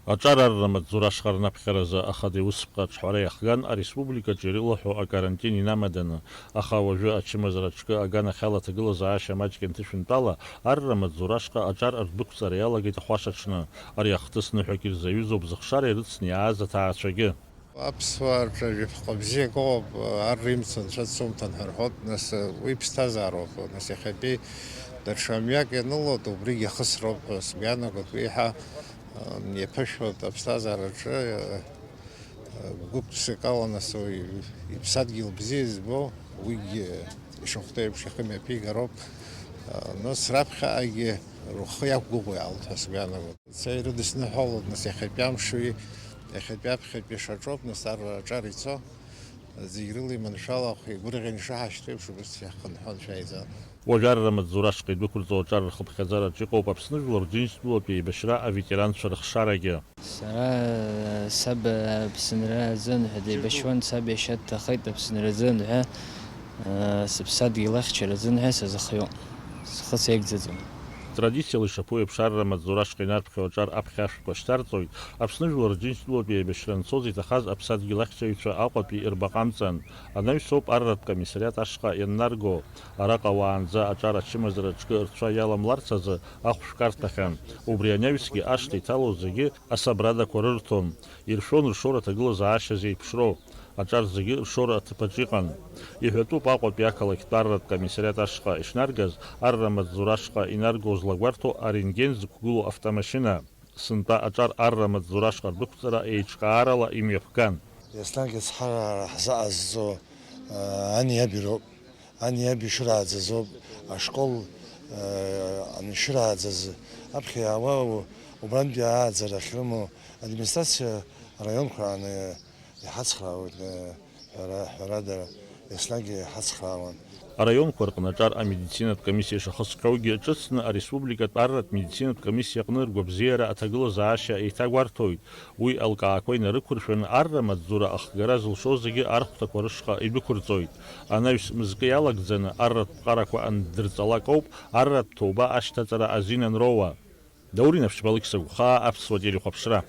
Ačararra matzurashqarna pxeraza axadi usqa chhara yaxgan a respublika ჭირილოჰო a карантин ინამადანა ახავაჟა აჩიმაზრაჩკა აგანა ხალათა გლოზა აშა მაჭკენ თიშუნტალა არრა მაძურაშყა აჭარ არბუქცა რეალაგით ხვაშაჩნა არი ახტსნი ჰაკირ ზევიზობ ზხშარი რცნი აზა თააჩგე აბსვარ ყბზეკო არიმცენ ჩაცუმთან ჰარჰოთ ნას ვიფსტაზარო ნას ეხები დარშამიაკენულო დობრი ხსრო სგანა გოთიჰა Непешот обстазарача губсекала на свой ипсадгил бзиз бо уйге шохтеб шахме пигароп но срабха аге рухя гугу алтасгана сейрдисне холодно сехепям шуи ехепяп хепешачоп на сар чарицо зигрили маншалах гурген шахштеб шубс яхан хон шайза وجرر متزوراشقي بكل زوجار خب خزارة جيقو بابسنج ورجينش دول بي بشراء فيتران شرخ شارجة سرا سب بسنرا زن هدي بشوان سب يشت خيط بسنرا زن ها سبساد يلخ شر زن ها سزخيو خص يجزم Традиция лишь по обшарра мадзурашка нарпха очар абхаш коштарцой абснуж ворджинч лоби бешранцози тахаз абсад гилахчевича аყопи ирбақамцан анай соп аррат комиссариат ашқа эннарго араqa ваанза ачара чимазрачка рцва яламларцазы ахушкартахан убрианявиски ашти талозиги асабрада корыртон иршон ршората глоза ашази пшро Acar zigi şora tıpaçıqan. İhötu paqo piaqalak tarrat komisariat aşqa işnargaz arramat zurashqa inargozlagvarto aringen zikulu avtomaşina. Sınta acar arramat zurashqa buktsara eçqarala imyapkan. Yaslangis hara hazazo aniyabiro aniyabishurazazo ashqol anishrazaz abxiyawa ubrandia zarakhimo administratsiya rayon khrani حسخراود هرادا إسلاجي حسخراون Район Кваркначар а медицинат комиссия шахаскауги честно а республика таррат медицинат комиссия кныр гобзера атагылы заашя и тагвартойд уй алкаакой на рыкуршен арра мадзура ахгаразл шозыги архта корышка и бикурцойд анавис мзгиялак зена аррат караква андырцалакоп аррат тоба аштатара азинан рова Дауринов шпалыксагу ха апсвадели хопшра